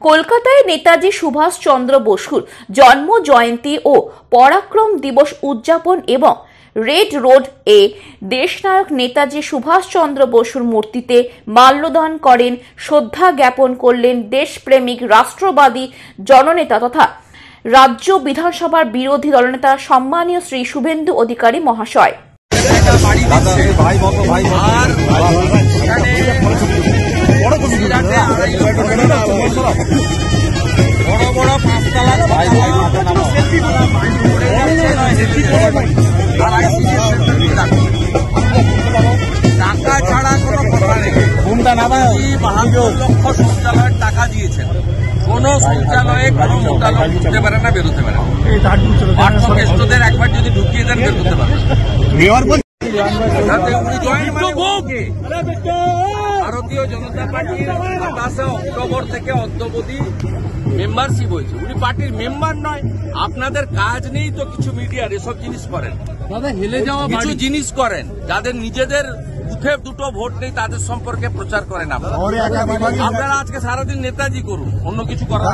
কলকাতায় নেতাজি সুভাষ চন্দ্র বসুর জন্ম জয়ন্তী ও পরাক্রম দিবস উদযাপন এবং রেড রোড এ দেশনায়ক নেতাজি সুভাষ চন্দ্র বসুর মূর্তিতে মাল্যদান করেন, শ্রদ্ধা জ্ঞাপন করলেন দেশপ্রেমিক রাষ্ট্রবাদী জননেতা তথা রাজ্য বিধানসভার বিরোধী দলনেতা সম্মানীয় শ্রী শুভেন্দু অধিকারী মহাশয়। টাকা ছাড়া কোনো কথা নেই। 72 লক্ষ শৌচালয়ের টাকা দিয়েছেন, কোন শৌচালয়ে কোনো মোটালয় ঢুকতে পারে না, বেরোতে পারে না। পাঠ্যকেষ্টদের একবার যদি ঢুকিয়ে দেন বের করতে পারে। ভারতীয় জনতা পার্টির 27 অক্টোবর থেকে অদ্যাবধি মেম্বারশিপ হয়েছে। উনি পার্টির মেম্বার নয়। আপনাদের কাজ নেই তো কিছু মিডিয়ার এসব জিনিস করেন, হেলে যাওয়া কিছু জিনিস করেন। যাদের নিজেদের বুথে দুটো ভোট নেই তাদের সম্পর্কে প্রচার করেন আপনারা। আজকে সারাদিন নেতাজি করুন, অন্য কিছু করেন।